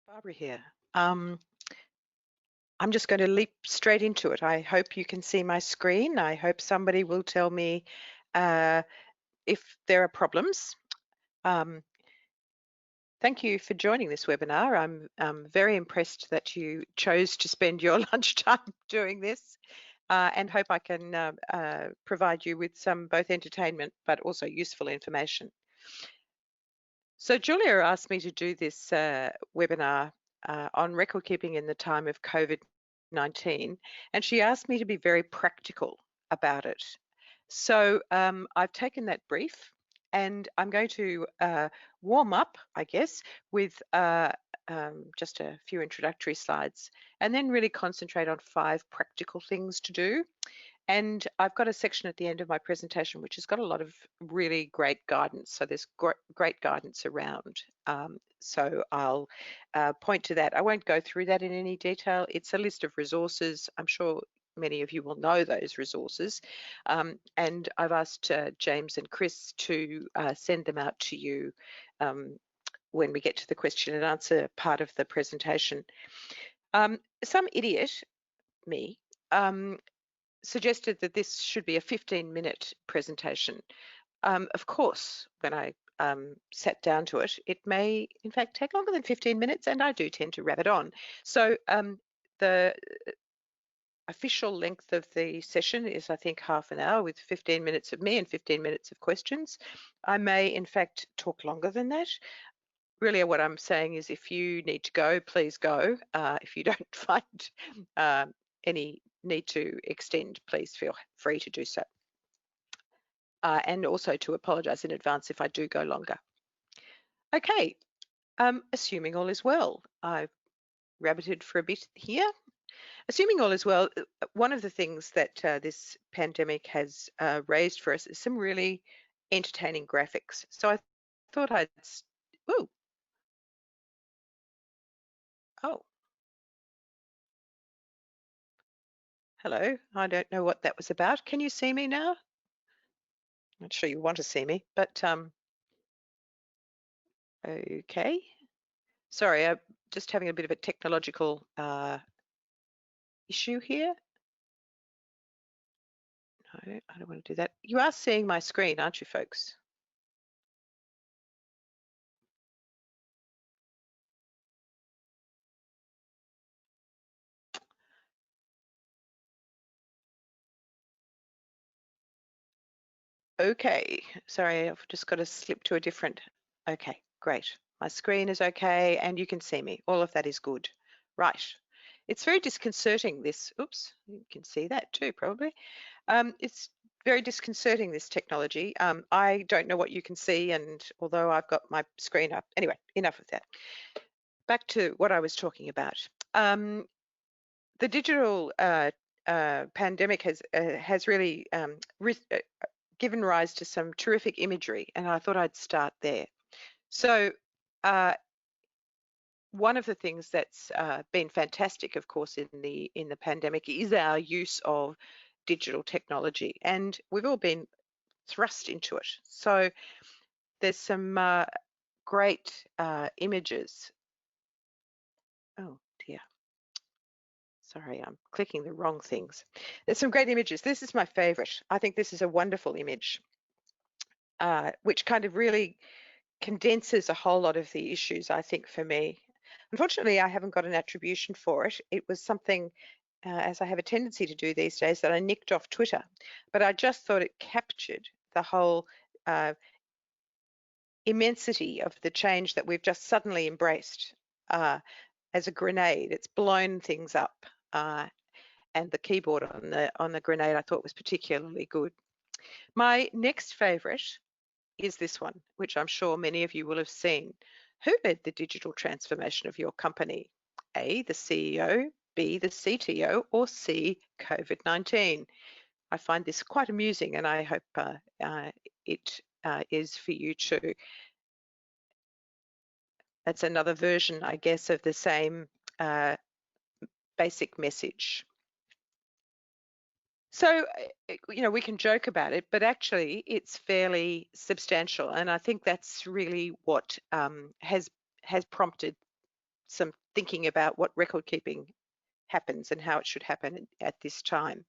Barbara here. I'm just going to leap straight into it. I hope you can see my screen. I hope somebody will tell me if there are problems. Thank you for joining this webinar. I'm very impressed that you chose to spend your lunchtime doing this and hope I can provide you with some both entertainment but also useful information. So Julia asked me to do this webinar on record keeping in the time of COVID-19, and she asked me to be very practical about it. So I've taken that brief and I'm going to warm up, I guess, with just a few introductory slides and then really concentrate on 5 practical things to do. And I've got a section at the end of my presentation which has got a lot of really great guidance. So there's great guidance around. So I'll point to that. I won't go through that in any detail. It's a list of resources. I'm sure many of you will know those resources. And I've asked James and Chris to send them out to you when we get to the question and answer part of the presentation. Some idiot, me, suggested that this should be a 15-minute presentation. Of course, when I sat down to it, it may in fact take longer than 15 minutes, and I do tend to wrap it on. So the official length of the session is, I think, half an hour with 15 minutes of me and 15 minutes of questions. I may in fact talk longer than that. Really what I'm saying is if you need to go, please go. If you don't find any need to extend, please feel free to do so. And also to apologise in advance if I do go longer. Okay, assuming all is well. I've rabbited for a bit here. Assuming all is well, one of the things that this pandemic has raised for us is some really entertaining graphics. So I thought I'd, ooh, oh. Hello, I don't know what that was about. Can you see me now? Not sure you want to see me, but okay. Sorry, I'm just having a bit of a technological issue here. No, I don't want to do that. You are seeing my screen, aren't you, folks? Okay, sorry, I've just got to slip to a different, okay, great. My screen is okay and you can see me. All of that is good. Right. It's very disconcerting, this, oops, you can see that too, probably. It's very disconcerting, this technology. I don't know what you can see, and although I've got my screen up, anyway, enough of that. Back to what I was talking about. The digital pandemic has really given rise to some terrific imagery, and I thought I'd start there. So one of the things that's been fantastic, of course, in the pandemic is our use of digital technology, and we've all been thrust into it. So there's some great images. Oh dear. Sorry, I'm clicking the wrong things. There's some great images. This is my favorite. I think this is a wonderful image, which kind of really condenses a whole lot of the issues, I think, for me. Unfortunately, I haven't got an attribution for it. It was something, as I have a tendency to do these days, that I nicked off Twitter, but I just thought it captured the whole immensity of the change that we've just suddenly embraced as a grenade. It's blown things up, and the keyboard on the grenade I thought was particularly good. My next favourite is this one, which I'm sure many of you will have seen. Who led the digital transformation of your company? A, the CEO, B, the CTO, or C, COVID-19? I find this quite amusing, and I hope it is for you too. That's another version, I guess, of the same basic message. So, you know, we can joke about it, but actually it's fairly substantial. And I think that's really what has prompted some thinking about what record keeping happens and how it should happen at this time.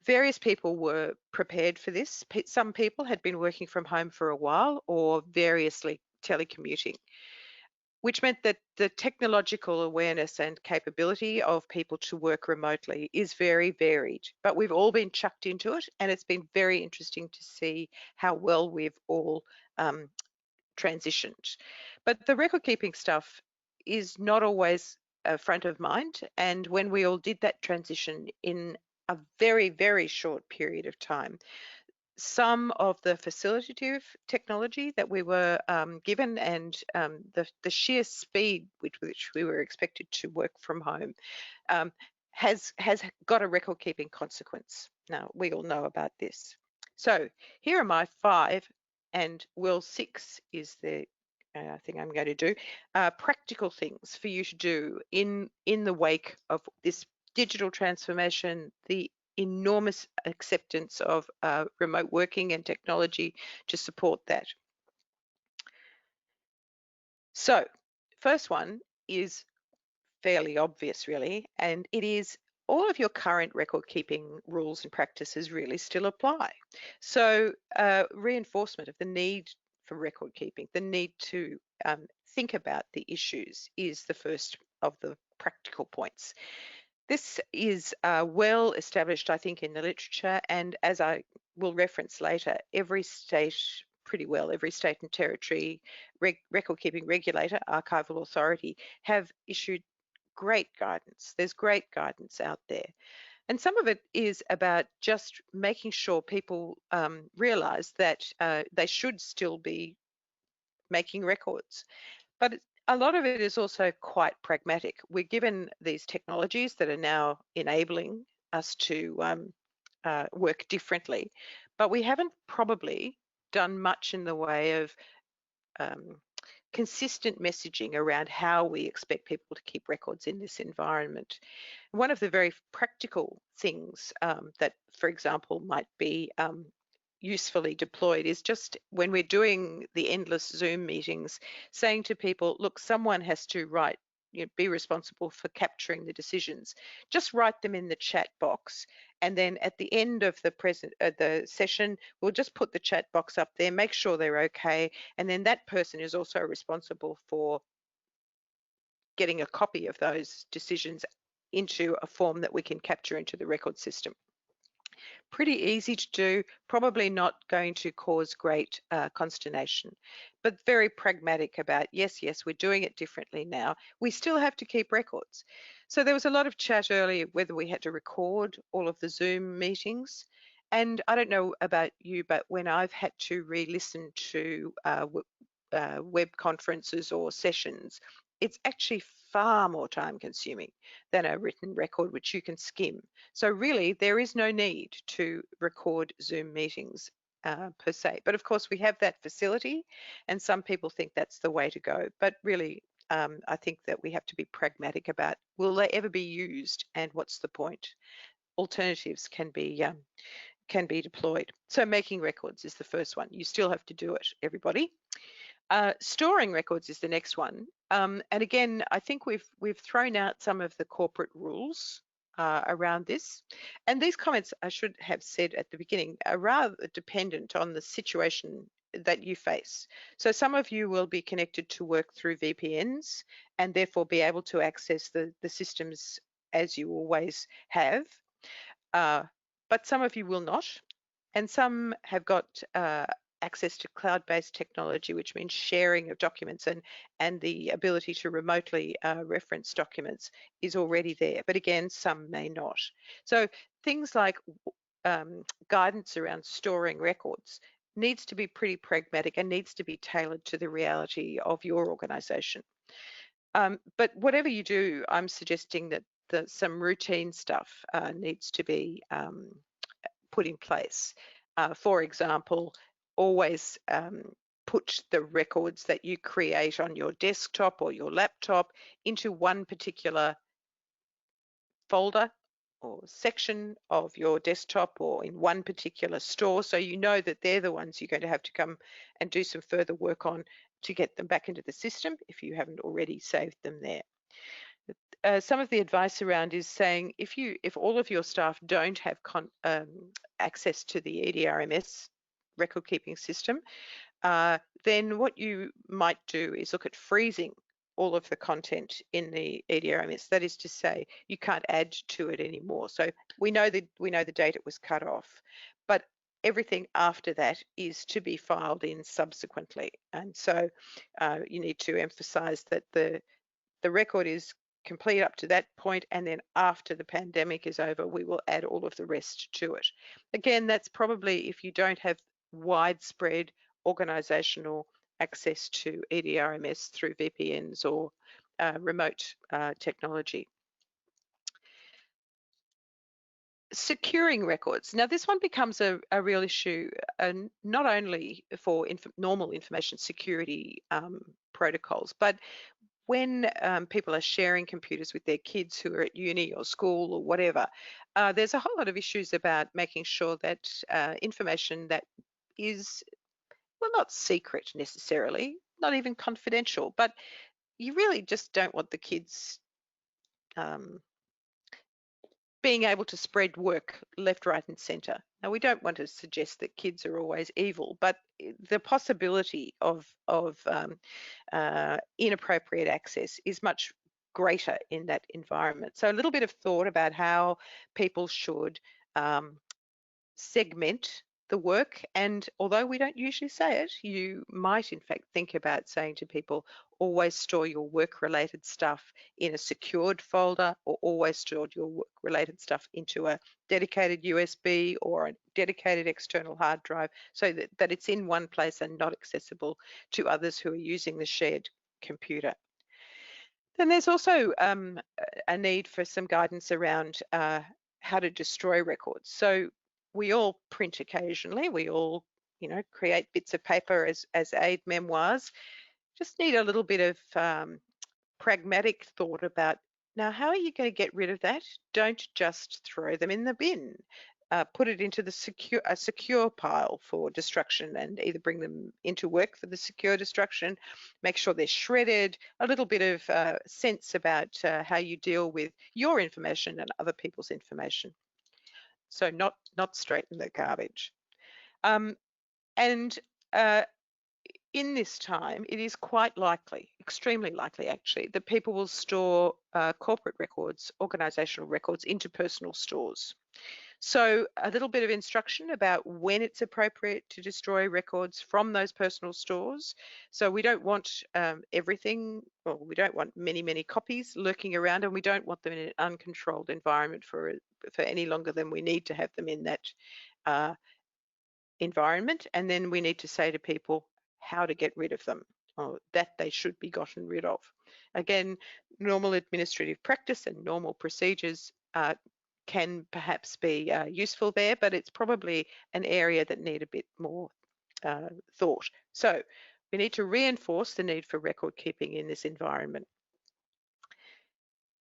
Various people were prepared for this. Some people had been working from home for a while or variously telecommuting, which meant that the technological awareness and capability of people to work remotely is very varied. But we've all been chucked into it, and it's been very interesting to see how well we've all transitioned. But the record keeping stuff is not always front of mind. And when we all did that transition in a very, very short period of time, some of the facilitative technology that we were given and the sheer speed with which we were expected to work from home has got a record keeping consequence. Now, we all know about this. So here are my 5, and Will 6 is the thing I'm going to do, practical things for you to do in the wake of this digital transformation, the enormous acceptance of remote working and technology to support that. So, first one is fairly obvious, really, and it is all of your current record keeping rules and practices really still apply. So, reinforcement of the need for record keeping, the need to think about the issues is the first of the practical points. This is well established, I think, in the literature, and as I will reference later, every state, pretty well, every state and territory record-keeping regulator, archival authority, have issued great guidance. There's great guidance out there. And some of it is about just making sure people realise that they should still be making records. But a lot of it is also quite pragmatic. We're given these technologies that are now enabling us to work differently, but we haven't probably done much in the way of consistent messaging around how we expect people to keep records in this environment. One of the very practical things that, for example, might be usefully deployed is just when we're doing the endless Zoom meetings, saying to people, look, someone has to be responsible for capturing the decisions. Just write them in the chat box, and then at the end of the session, we'll just put the chat box up there, make sure they're okay, and then that person is also responsible for getting a copy of those decisions into a form that we can capture into the record system. Pretty easy to do, probably not going to cause great consternation, but very pragmatic about, yes, we're doing it differently now. We still have to keep records. So there was a lot of chat earlier whether we had to record all of the Zoom meetings. And I don't know about you, but when I've had to re-listen to web conferences or sessions, it's actually far more time consuming than a written record, which you can skim. So really, there is no need to record Zoom meetings per se. But of course, we have that facility, and some people think that's the way to go. But really, I think that we have to be pragmatic about, will they ever be used, and what's the point? Alternatives can be deployed. So making records is the first one. You still have to do it, everybody. Storing records is the next one. And again, I think we've thrown out some of the corporate rules around this. And these comments, I should have said at the beginning, are rather dependent on the situation that you face. So some of you will be connected to work through VPNs and therefore be able to access the systems as you always have. But some of you will not. And some have got access to cloud-based technology, which means sharing of documents and the ability to remotely reference documents is already there. But again, some may not. So things like guidance around storing records needs to be pretty pragmatic and needs to be tailored to the reality of your organisation. But whatever you do, I'm suggesting that some routine stuff needs to be put in place. For example, always put the records that you create on your desktop or your laptop into one particular folder or section of your desktop or in one particular store, so you know that they're the ones you're going to have to come and do some further work on to get them back into the system if you haven't already saved them there. Some of the advice around is saying if all of your staff don't have access to the EDRMS record keeping system, then what you might do is look at freezing all of the content in the EDRMS. That is to say, you can't add to it anymore. So we know the date it was cut off, but everything after that is to be filed in subsequently. And so you need to emphasize that the record is complete up to that point, and then after the pandemic is over, we will add all of the rest to it. Again, that's probably if you don't have widespread organizational access to EDRMS through VPNs or remote technology. Securing records. Now, this one becomes a real issue, not only for normal information security protocols, but when people are sharing computers with their kids who are at uni or school or whatever, there's a whole lot of issues about making sure that information that is, well, not secret necessarily, not even confidential, but you really just don't want the kids being able to spread work left, right, and centre. Now, we don't want to suggest that kids are always evil, but the possibility of inappropriate access is much greater in that environment. So a little bit of thought about how people should segment the work. And although we don't usually say it, you might in fact think about saying to people, always store your work-related stuff in a secured folder, or always store your work-related stuff into a dedicated USB or a dedicated external hard drive, so that it's in one place and not accessible to others who are using the shared computer. Then there's also a need for some guidance around how to destroy records. So we all print occasionally, we all, create bits of paper as aid memoirs. Just need a little bit of pragmatic thought about, now, how are you going to get rid of that? Don't just throw them in the bin. Put it into a secure pile for destruction, and either bring them into work for the secure destruction, make sure they're shredded, a little bit of sense about how you deal with your information and other people's information. So not straight in the garbage. In this time, it is quite likely, extremely likely actually, that people will store corporate records, organisational records, into personal stores. So a little bit of instruction about when it's appropriate to destroy records from those personal stores. So we don't want everything, well, we don't want many copies lurking around, and we don't want them in an uncontrolled environment for any longer than we need to have them in that environment. And then we need to say to people how to get rid of them, or that they should be gotten rid of. Again, normal administrative practice and normal procedures can perhaps be useful there, but it's probably an area that need a bit more thought. So we need to reinforce the need for record keeping in this environment.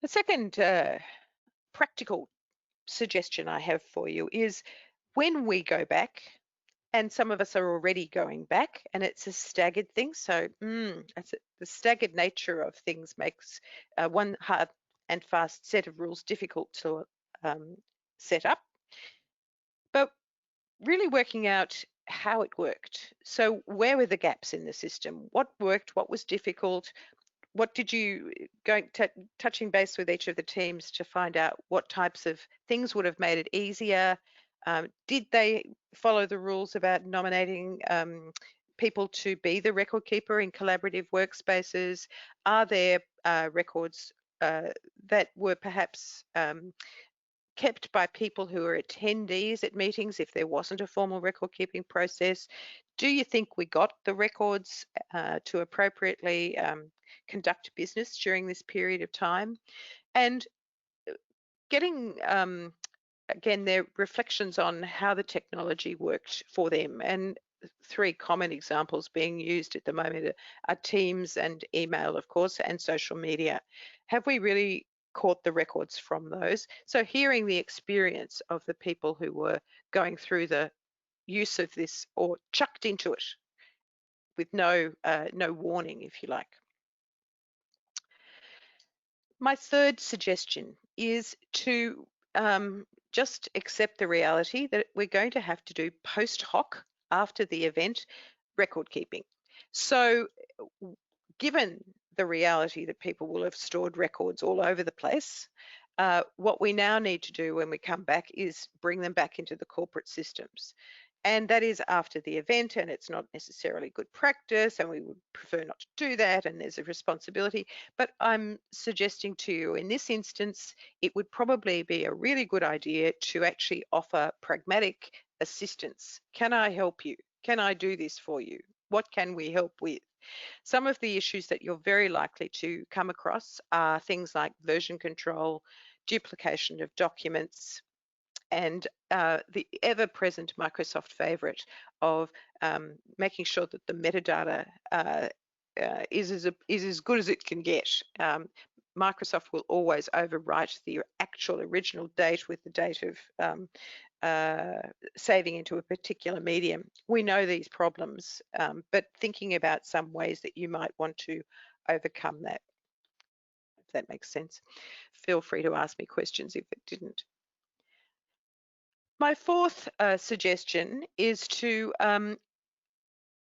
The second practical suggestion I have for you is, when we go back, and some of us are already going back, and it's a staggered thing. So the staggered nature of things makes one hard and fast set of rules difficult to set up. But really working out how it worked. So where were the gaps in the system? What worked? What was difficult? What did you touching base with each of the teams to find out what types of things would have made it easier? Did they follow the rules about nominating people to be the record keeper in collaborative workspaces? Are there records that were perhaps kept by people who are attendees at meetings if there wasn't a formal record keeping process? Do you think we got the records to appropriately conduct business during this period of time? And getting again, their reflections on how the technology worked for them. And three common examples being used at the moment are Teams and email, of course, and social media. Have we really caught the records from those? So hearing the experience of the people who were going through the use of this or chucked into it with no warning, if you like. My third suggestion is to just accept the reality that we're going to have to do post hoc, after the event, record keeping. So given the reality that people will have stored records all over the place, what we now need to do when we come back is bring them back into the corporate systems. And that is after the event, and it's not necessarily good practice, and we would prefer not to do that, and there's a responsibility. But I'm suggesting to you in this instance, it would probably be a really good idea to actually offer pragmatic assistance. Can I help you? Can I do this for you? What can we help with? Some of the issues that you're very likely to come across are things like version control, duplication of documents, and the ever-present Microsoft favorite of making sure that the metadata is as good as it can get. Microsoft will always overwrite the actual original date with the date of saving into a particular medium. We know these problems, but thinking about some ways that you might want to overcome that, if that makes sense. Feel free to ask me questions if it didn't. My fourth suggestion is to,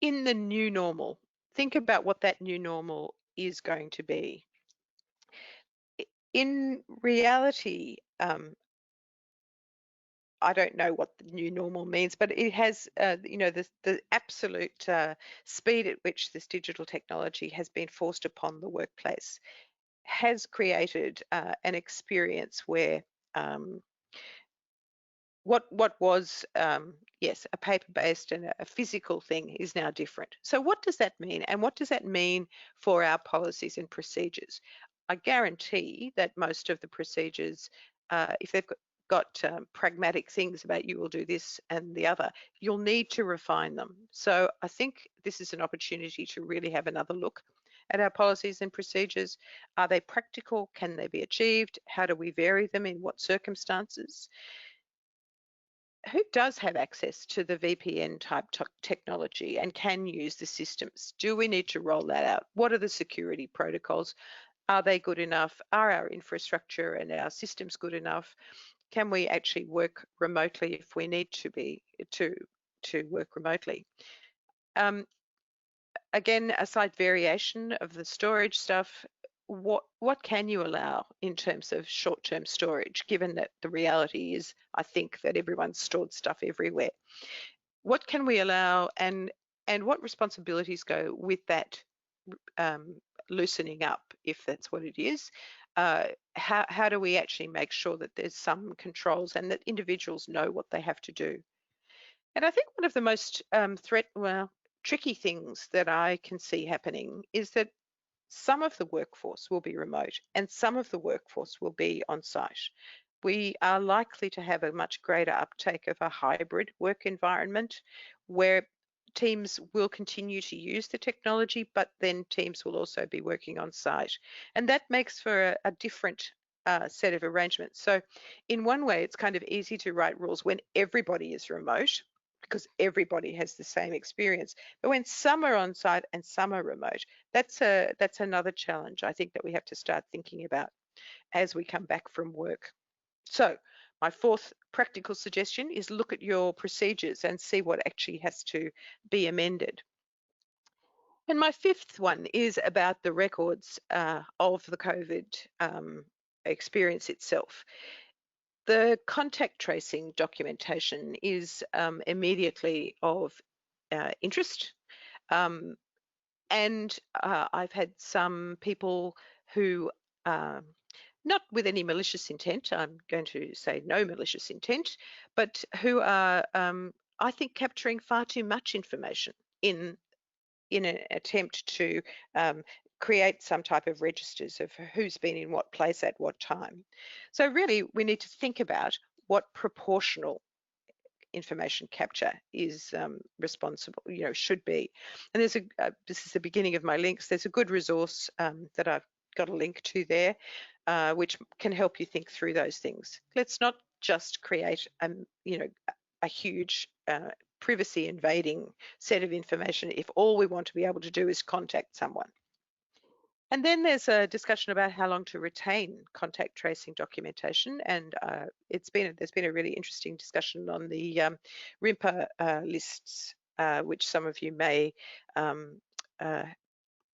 in the new normal, think about what that new normal is going to be. In reality, I don't know what the new normal means, but it has, you know, the absolute speed at which this digital technology has been forced upon the workplace has created an experience where what was, yes, a paper-based and a physical thing is now different. So what does that mean? And what does that mean for our policies and procedures? I guarantee that most of the procedures, if they've got pragmatic things about you will do this and the other, you'll need to refine them. So I think this is an opportunity to really have another look at our policies and procedures. Are they practical? Can they be achieved? How do we vary them? In what circumstances? Who does have access to the VPN type technology and can use the systems? Do we need to roll that out? What are the security protocols? Are they good enough? Are our infrastructure and our systems good enough? Can we actually work remotely if we need to work remotely? Again, a slight variation of the storage stuff. What can you allow in terms of short-term storage, given that the reality is, I think, that everyone's stored stuff everywhere? What can we allow, and what responsibilities go with that loosening up, if that's what it is? How do we actually make sure that there's some controls and that individuals know what they have to do? And I think one of the most tricky things that I can see happening is that some of the workforce will be remote and some of the workforce will be on site. We are likely to have a much greater uptake of a hybrid work environment where teams will continue to use the technology, but then teams will also be working on site. And that makes for a different set of arrangements. So in one way, it's kind of easy to write rules when everybody is remote, because everybody has the same experience. But when some are on site and some are remote, that's another challenge I think that we have to start thinking about as we come back from work. So my fourth practical suggestion is look at your procedures and see what actually has to be amended. And my fifth one is about the records of the COVID experience itself. The contact tracing documentation is immediately of interest. And I've had some people who, not with any malicious intent, I'm going to say no malicious intent, but who are, I think, capturing far too much information in an attempt to create some type of registers of who's been in what place at what time. So really, we need to think about what proportional information capture is responsible, should be. And there's this is the beginning of my links. There's a good resource that I've got a link to there, which can help you think through those things. Let's not just create, a huge privacy invading set of information if all we want to be able to do is contact someone. And then there's a discussion about how long to retain contact tracing documentation, and there's been a really interesting discussion on the RIMPA lists, which some of you may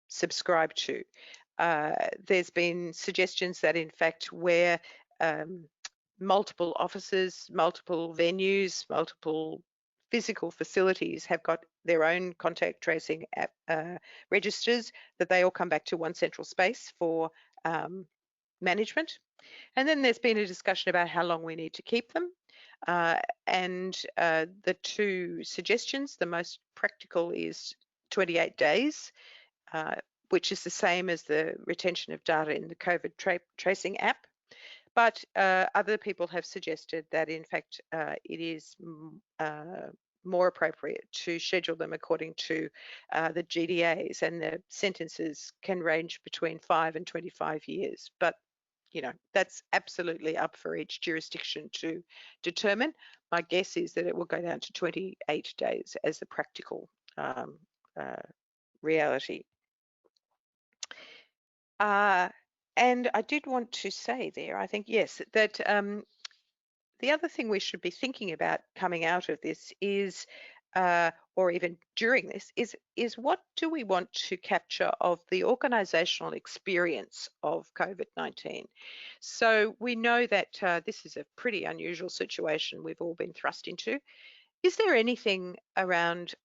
subscribe to. There's been suggestions that in fact where multiple offices, multiple venues, multiple physical facilities have got their own contact tracing registers, that they all come back to one central space for management. And then there's been a discussion about how long we need to keep them. The two suggestions, the most practical is 28 days, which is the same as the retention of data in the COVID tracing app. But other people have suggested that, in fact, it is more appropriate to schedule them according to the GDAs, and the sentences can range between 5 and 25 years. But, you know, that's absolutely up for each jurisdiction to determine. My guess is that it will go down to 28 days as the practical reality. And I did want to say there, I think, yes, that the other thing we should be thinking about coming out of this is, or even during this, is what do we want to capture of the organisational experience of COVID-19? So we know that this is a pretty unusual situation we've all been thrust into. Is there anything around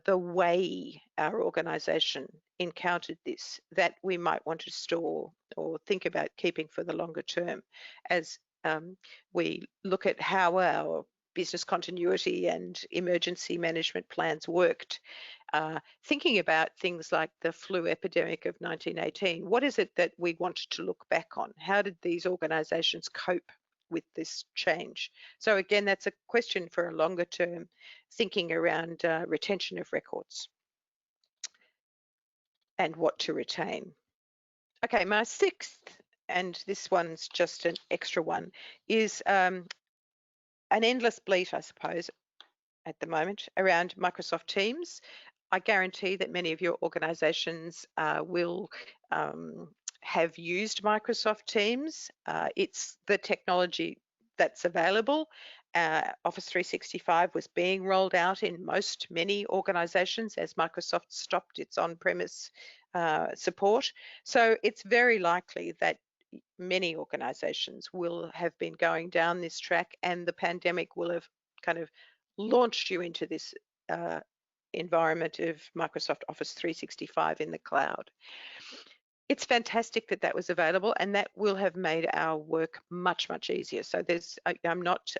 the way our organisation encountered this that we might want to store or think about keeping for the longer term, as we look at how our business continuity and emergency management plans worked? Thinking about things like the flu epidemic of 1918, what is it that we wanted to look back on? How did these organisations cope with this change? So again, that's a question for a longer term thinking around retention of records and what to retain. Okay, my sixth, and this one's just an extra one, is an endless bleat, I suppose, at the moment around Microsoft Teams. I guarantee that many of your organizations will have used Microsoft Teams. It's the technology that's available. Office 365 was being rolled out in many organizations as Microsoft stopped its on-premise support. So it's very likely that many organizations will have been going down this track, and the pandemic will have kind of launched you into this environment of Microsoft Office 365 in the cloud. It's fantastic that that was available, and that will have made our work much, much easier. So I'm not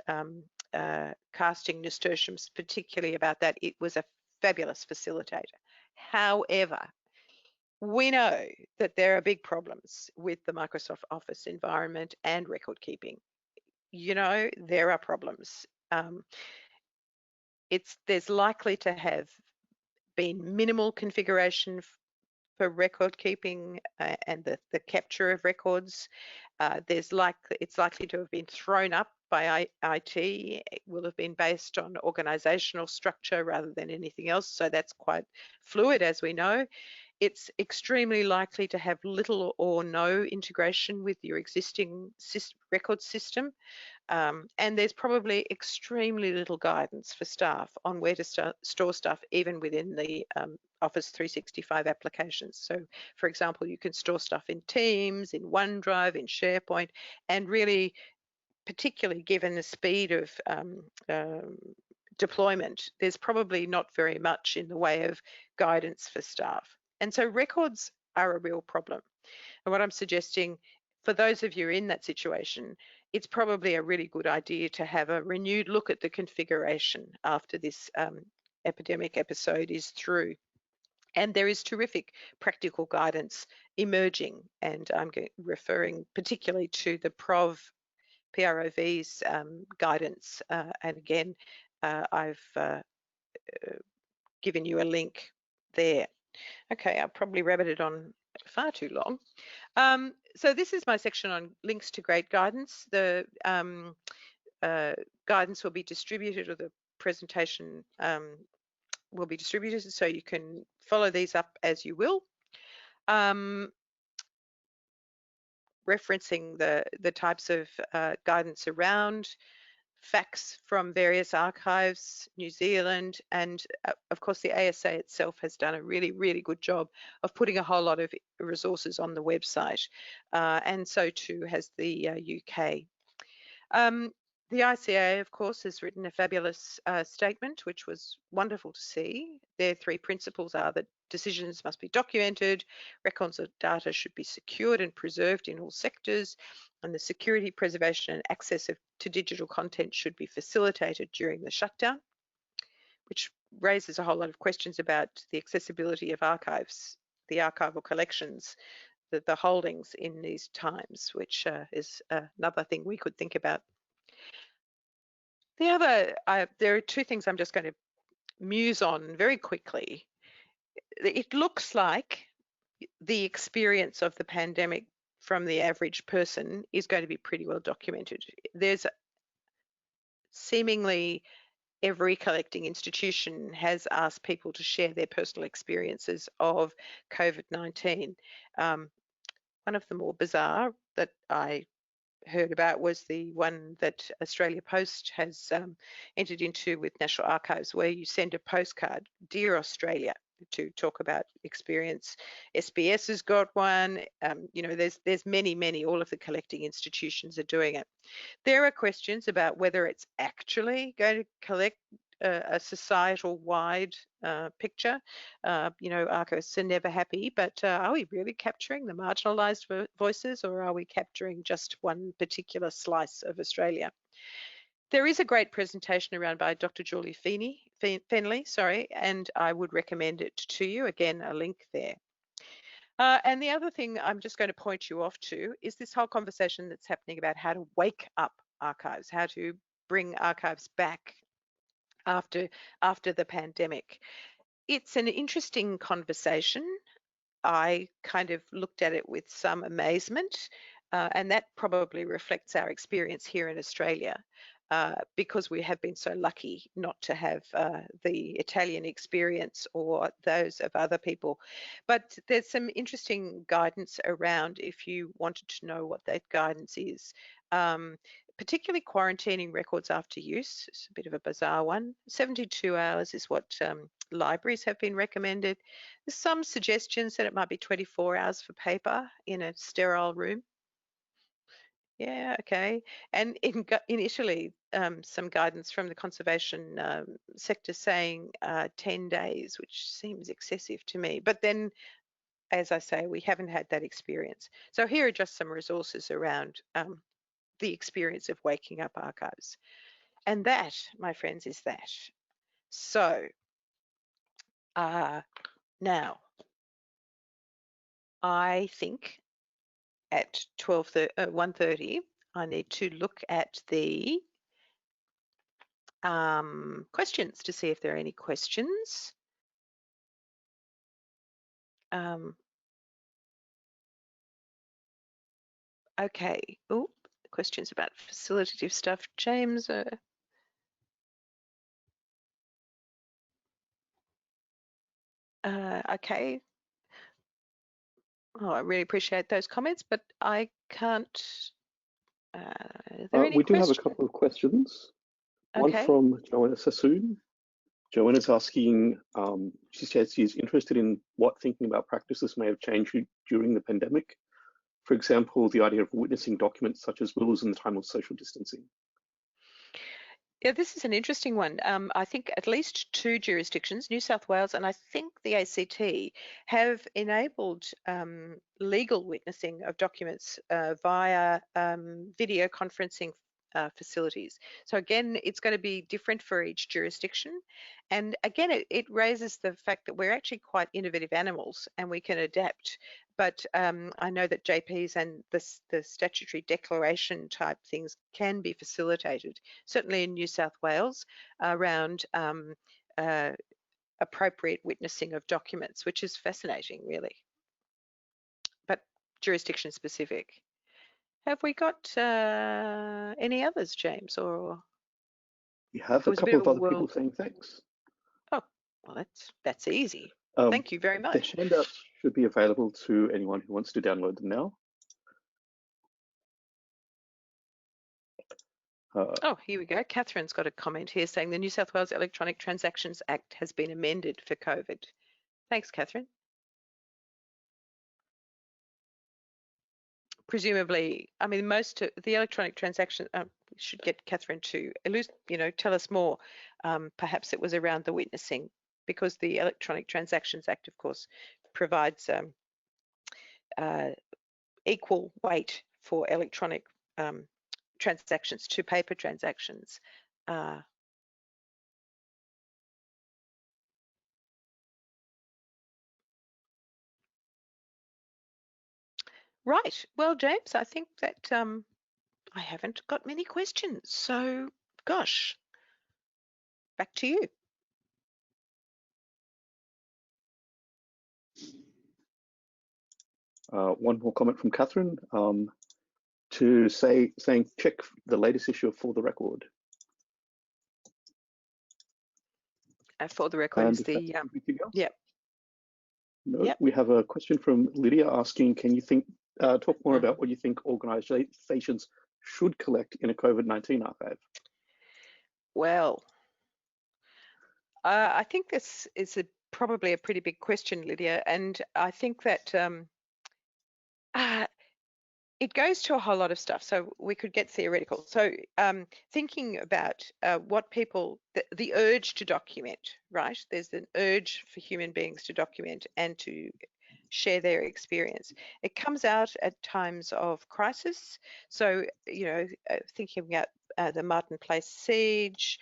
casting nasturtiums particularly about that. It was a fabulous facilitator. However, we know that there are big problems with the Microsoft Office environment and record keeping. You know, there are problems. There's likely to have been minimal configuration for record keeping and the capture of records. It's likely to have been thrown up by IT. It will have been based on organizational structure rather than anything else. So that's quite fluid, as we know. It's extremely likely to have little or no integration with your existing record system. And there's probably extremely little guidance for staff on where to store stuff, even within the Office 365 applications. So, for example, you can store stuff in Teams, in OneDrive, in SharePoint, and really, particularly given the speed of deployment, there's probably not very much in the way of guidance for staff. And so records are a real problem. And what I'm suggesting, for those of you in that situation, it's probably a really good idea to have a renewed look at the configuration after this epidemic episode is through. And there is terrific practical guidance emerging, and I'm referring particularly to the PROV's guidance. And again, I've given you a link there. Okay, I've probably rabbited on far too long. So this is my section on links to great guidance. The guidance will be distributed, or the presentation will be distributed, so you can follow these up as you will. Referencing the types of guidance around, facts from various archives, New Zealand, and of course the ASA itself has done a really, really good job of putting a whole lot of resources on the website, and so too has the UK. The ICA, of course, has written a fabulous statement, which was wonderful to see. Their 3 principles are that decisions must be documented, records of data should be secured and preserved in all sectors, and the security, preservation, and access to digital content should be facilitated during the shutdown, which raises a whole lot of questions about the accessibility of archives, the archival collections, the holdings in these times, which is another thing we could think about. The other, there are 2 things I'm just going to muse on very quickly. It looks like the experience of the pandemic from the average person is going to be pretty well documented. There's seemingly every collecting institution has asked people to share their personal experiences of COVID-19. One of the more bizarre that I heard about was the one that Australia Post has entered into with National Archives, where you send a postcard, Dear Australia, to talk about experience. SBS has got one. You know, there's many, all of the collecting institutions are doing it. There are questions about whether it's actually going to collect a societal-wide picture. You know, archivists are never happy, but are we really capturing the marginalised voices, or are we capturing just one particular slice of Australia? There is a great presentation around by Dr. Julie Fenley, and I would recommend it to you. Again, a link there. And the other thing I'm just going to point you off to is this whole conversation that's happening about how to wake up archives, how to bring archives back after the pandemic. It's an interesting conversation. I kind of looked at it with some amazement, and that probably reflects our experience here in Australia, because we have been so lucky not to have the Italian experience or those of other people. But there's some interesting guidance around if you wanted to know what that guidance is. Particularly quarantining records after use. It's a bit of a bizarre one. 72 hours is what libraries have been recommended. There's some suggestions that it might be 24 hours for paper in a sterile room. Yeah, okay. And in Italy, some guidance from the conservation sector saying 10 days, which seems excessive to me. But then, as I say, we haven't had that experience. So here are just some resources around the experience of waking up archives. And that, my friends, is that. So now, I think at 1:30, I need to look at the questions to see if there are any questions. Okay. Oh, questions about facilitative stuff. James. Okay. Oh, I really appreciate those comments, but I can't. We do have a couple of questions. Okay. One from Joanna Sassoon. Joanna's asking, she says she's interested in what thinking about practices may have changed during the pandemic. For example, the idea of witnessing documents such as wills in the time of social distancing. Yeah, this is an interesting one. I think at least 2 jurisdictions, New South Wales and I think the ACT, have enabled legal witnessing of documents via video conferencing facilities. So again, it's going to be different for each jurisdiction. And again, it raises the fact that we're actually quite innovative animals and we can adapt. But I know that JPs and the statutory declaration type things can be facilitated, certainly in New South Wales, around appropriate witnessing of documents, which is fascinating, really. But jurisdiction specific. Have we got any others, James? Or We have a couple of other people saying thanks. Oh, well, that's easy. Thank you very much. The handouts should be available to anyone who wants to download them now. Oh, here we go. Catherine's got a comment here saying the New South Wales Electronic Transactions Act has been amended for COVID. Thanks, Catherine. Presumably, I mean, most of the electronic transaction, should get Catherine to, tell us more. Perhaps it was around the witnessing, because the Electronic Transactions Act, of course, provides equal weight for electronic transactions to paper transactions. Right. Well, James, I think that I haven't got many questions. So, gosh, back to you. One more comment from Catherine saying check the latest issue of For the Record. For the Record is the yep. No, yep. We have a question from Lydia asking, can you talk more about what you think organizations should collect in a COVID-19 archive? Well, I think this is probably a pretty big question, Lydia, and I think that it goes to a whole lot of stuff, so we could get theoretical. So thinking about what people, the urge to document, right? There's an urge for human beings to document and to share their experience. It comes out at times of crisis. So, thinking about the Martin Place siege,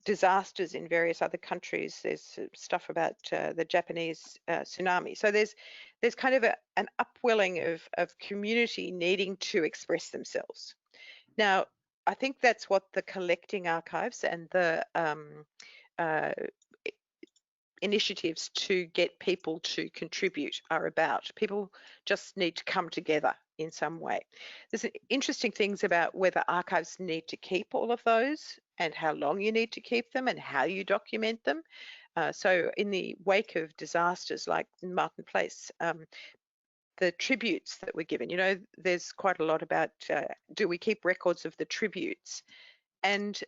disasters in various other countries. There's stuff about the Japanese tsunami. So there's kind of an upwelling of community needing to express themselves. Now, I think that's what the collecting archives and the initiatives to get people to contribute are about. People just need to come together in some way. There's interesting things about whether archives need to keep all of those and how long you need to keep them and how you document them. So in the wake of disasters like Martin Place, the tributes that were given, there's quite a lot about do we keep records of the tributes? And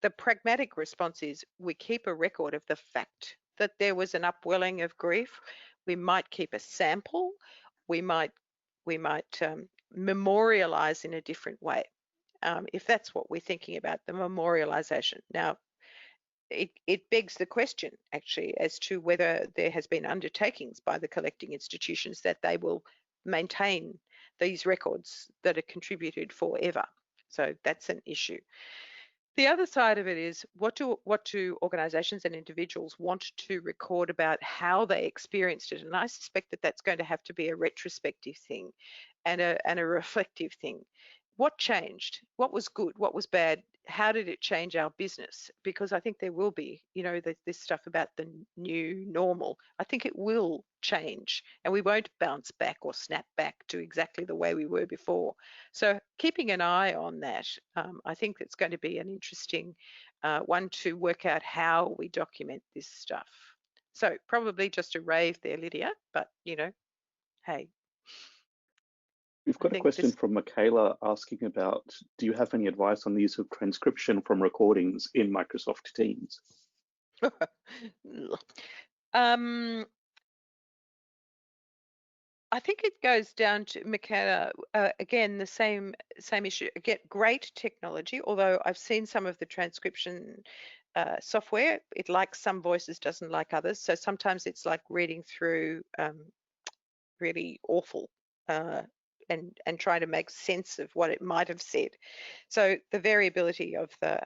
the pragmatic response is we keep a record of the fact that there was an upwelling of grief. We might keep a sample. We might memorialize in a different way, if that's what we're thinking about, the memorialization. Now, it begs the question, actually, as to whether there has been undertakings by the collecting institutions that they will maintain these records that are contributed forever. So that's an issue. The other side of it is what do organisations and individuals want to record about how they experienced it? And I suspect that that's going to have to be a retrospective thing and a reflective thing. What changed? What was good? What was bad? How did it change our business? Because I think there will be, this stuff about the new normal. I think it will change and we won't bounce back or snap back to exactly the way we were before. So keeping an eye on that, I think it's going to be an interesting one to work out how we document this stuff. So probably just a rave there, Lydia, but hey. We've got a question from Michaela asking about, do you have any advice on the use of transcription from recordings in Microsoft Teams? I think it goes down to, Michaela, again, the same issue. Get great technology, although I've seen some of the transcription software. It likes some voices, doesn't like others. So sometimes it's like reading through really awful and trying to make sense of what it might have said. So the variability of the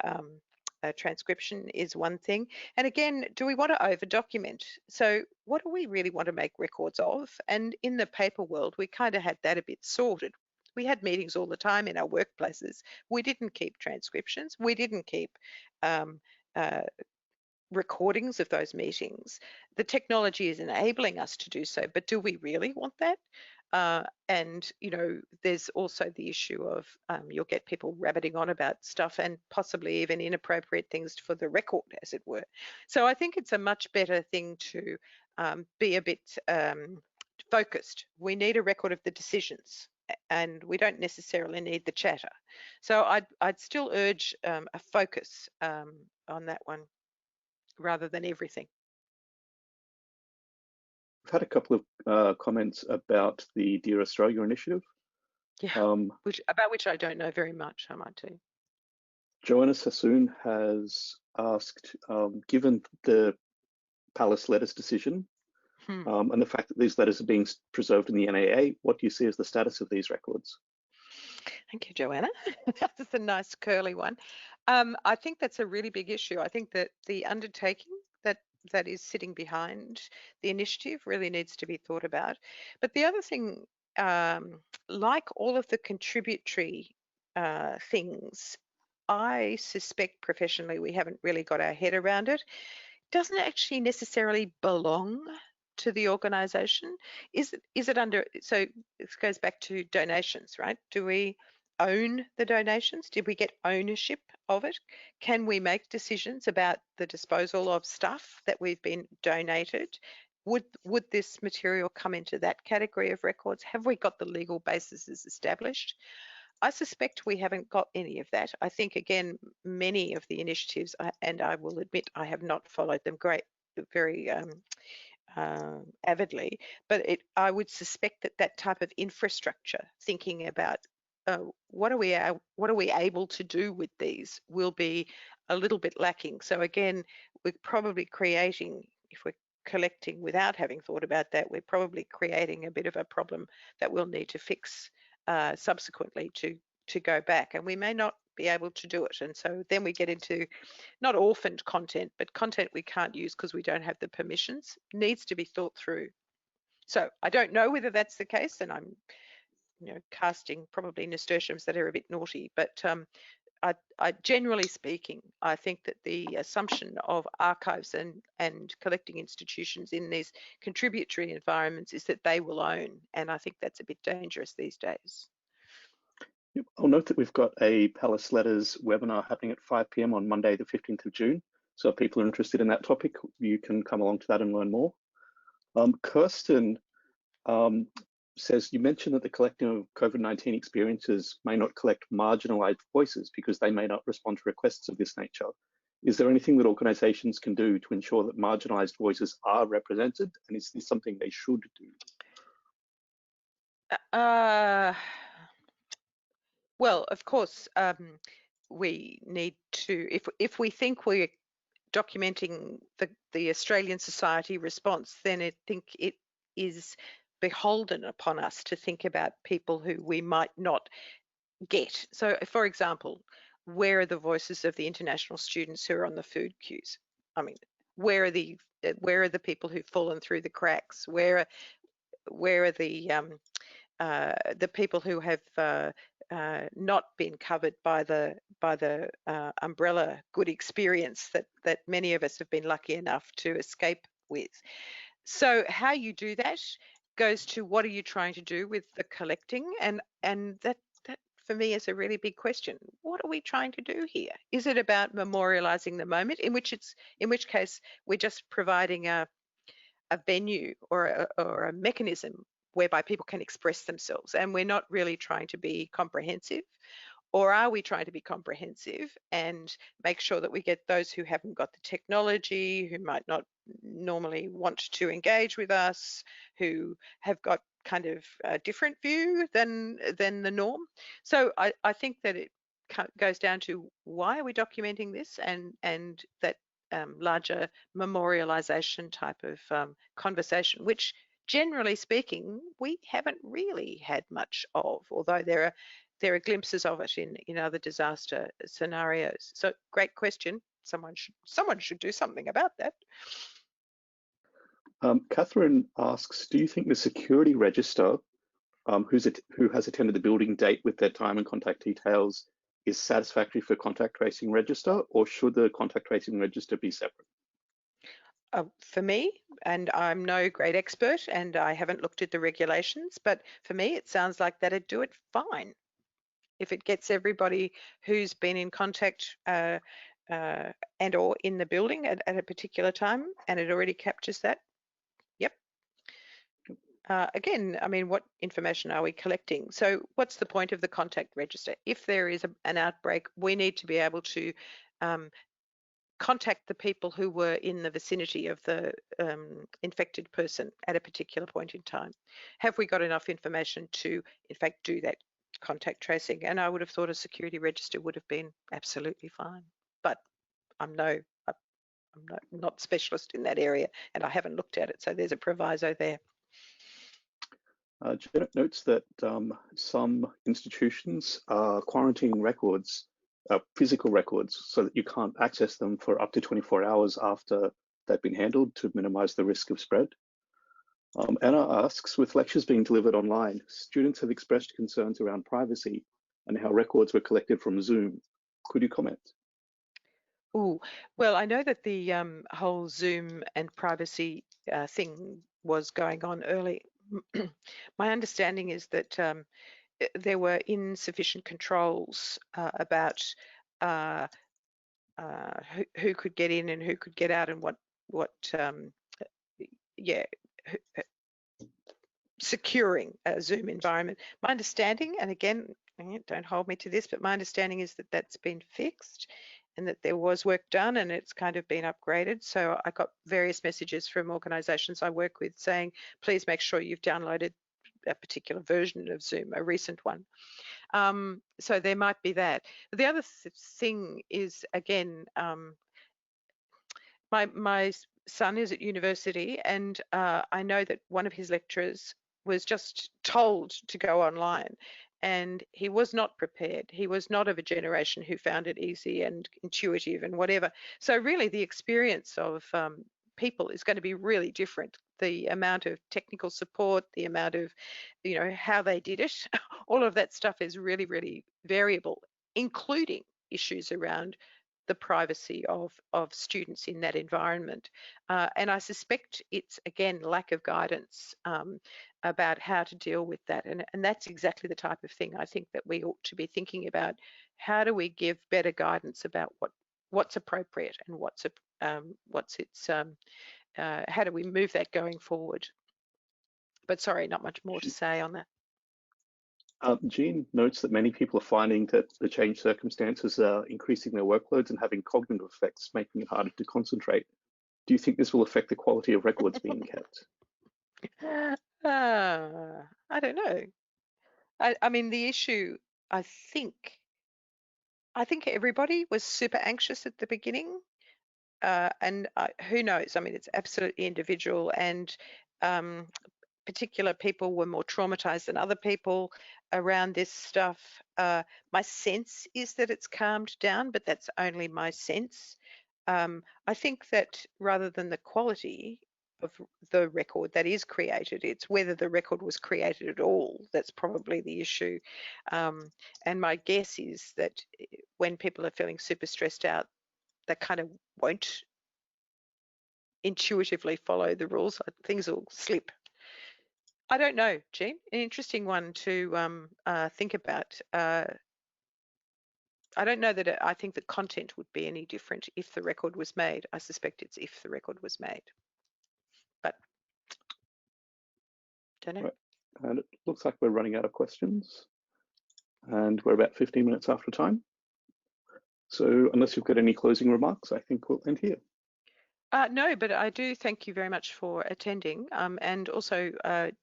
transcription is one thing. And again, do we want to over document? So what do we really want to make records of? And in the paper world, we kind of had that a bit sorted. We had meetings all the time in our workplaces. We didn't keep transcriptions. We didn't keep recordings of those meetings. The technology is enabling us to do so, but do we really want that? And there's also the issue of you'll get people rabbiting on about stuff and possibly even inappropriate things for the record, as it were. So I think it's a much better thing to be a bit focused. We need a record of the decisions, and we don't necessarily need the chatter. So I'd still urge a focus on that one rather than everything. We've had a couple of comments about the Dear Australia initiative. Yeah, about which I don't know very much, I might too. Joanna Sassoon has asked, given the Palace letters decision and the fact that these letters are being preserved in the NAA, what do you see as the status of these records? Thank you, Joanna. That's a nice curly one. I think that's a really big issue. I think that the undertaking that is sitting behind the initiative really needs to be thought about. But the other thing, like all of the contributory things, I suspect professionally we haven't really got our head around it. Doesn't actually necessarily belong to the organisation. Is it under? So this goes back to donations, right? Do we own the donations? Did we get ownership of it? Can we make decisions about the disposal of stuff that we've been donated? Would this material come into that category of records? Have we got the legal basis established? I suspect we haven't got any of that. I think, again, many of the initiatives, and I will admit I have not followed them very avidly, but I would suspect that type of infrastructure, thinking about what are we able to do with these, will be a little bit lacking. So again, we're probably creating, if we're collecting without having thought about that, we're probably creating a bit of a problem that we'll need to fix subsequently to go back, and we may not be able to do it. And so then we get into not orphaned content, but content we can't use because we don't have the permissions. Needs to be thought through. So I don't know whether that's the case, and I'm casting probably nasturtiums that are a bit naughty, but I generally speaking, I think that the assumption of archives and collecting institutions in these contributory environments is that they will own, and I think that's a bit dangerous these days. Yep. I'll note that we've got a Palace Letters webinar happening at 5 p.m. on Monday, the 15th of June. So if people are interested in that topic, you can come along to that and learn more. Kirsten says, you mentioned that the collecting of COVID-19 experiences may not collect marginalized voices because they may not respond to requests of this nature. Is there anything that organizations can do to ensure that marginalized voices are represented? And is this something they should do? Well, of course, we need to, if we think we're documenting the Australian society response, then I think it is beholden upon us to think about people who we might not get. So, for example, where are the voices of the international students who are on the food queues? I mean, where are the people who've fallen through the cracks? Where are the people who have not been covered by the umbrella good experience that many of us have been lucky enough to escape with? So how you do that goes to what are you trying to do with the collecting, and that for me is a really big question. What are we trying to do here? Is it about memorializing the moment, in which case we're just providing a venue or a mechanism whereby people can express themselves, and we're not really trying to be comprehensive? Or are we trying to be comprehensive and make sure that we get those who haven't got the technology, who might not normally want to engage with us, who have got kind of a different view than the norm? So I think that it goes down to why are we documenting this, and that larger memorialization type of conversation, which generally speaking we haven't really had much of, although there are glimpses of it in other disaster scenarios. So great question. Someone should do something about that. Catherine asks, do you think the security register who has attended the building date with their time and contact details is satisfactory for contact tracing register, or should the contact tracing register be separate? for me, and I'm no great expert and I haven't looked at the regulations, but for me, it sounds like that'd do it fine. If it gets everybody who's been in contact and or in the building at a particular time, and it already captures that, yep. Again, I mean, what information are we collecting? So what's the point of the contact register? If there is an outbreak, we need to be able to contact the people who were in the vicinity of the infected person at a particular point in time. Have we got enough information to, in fact, do that contact tracing? And I would have thought a security register would have been absolutely fine. But I'm not specialist in that area, and I haven't looked at it. So there's a proviso there. Janet notes that some institutions are quarantining records, physical records, so that you can't access them for up to 24 hours after they've been handled to minimize the risk of spread. Anna asks, with lectures being delivered online, students have expressed concerns around privacy and how records were collected from Zoom. Could you comment? Oh, well, I know that the whole Zoom and privacy thing was going on early. My understanding is that there were insufficient controls about who could get in and who could get out and what securing a Zoom environment. My understanding, and again, don't hold me to this, but my understanding is that that's been fixed and that there was work done and it's kind of been upgraded. So I got various messages from organizations I work with saying, please make sure you've downloaded a particular version of Zoom, a recent one. So there might be that. The other thing is, again, my son is at university, and I know that one of his lecturers was just told to go online, and he was not prepared. He was not of a generation who found it easy and intuitive and whatever. So really the experience of people is going to be really different. The amount of technical support, the amount of, how they did it, all of that stuff is really, really variable, including issues around the privacy of students in that environment. And I suspect it's, again, lack of guidance about how to deal with that. And that's exactly the type of thing I think that we ought to be thinking about. How do we give better guidance about what's appropriate and how do we move that going forward? But sorry, not much more to say on that. Jean notes that many people are finding that the changed circumstances are increasing their workloads and having cognitive effects, making it harder to concentrate. Do you think this will affect the quality of records being kept? I don't know. I mean, the issue, I think everybody was super anxious at the beginning, and who knows? I mean, it's absolutely individual, and particular people were more traumatized than other people around this stuff. My sense is that it's calmed down, but that's only my sense. I think that rather than the quality of the record that is created, it's whether the record was created at all. That's probably the issue. And my guess is that when people are feeling super stressed out, they kind of won't intuitively follow the rules. Things will slip. I don't know, Jean. An interesting one to think about. I don't know that I think the content would be any different if the record was made. I suspect it's if the record was made, but don't know. Right. And it looks like we're running out of questions, and we're about 15 minutes after time. So unless you've got any closing remarks, I think we'll end here. No, but I do thank you very much for attending, and also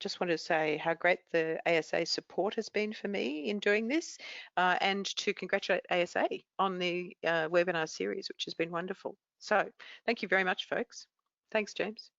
just wanted to say how great the ASA support has been for me in doing this, and to congratulate ASA on the webinar series, which has been wonderful. So thank you very much, folks. Thanks, James.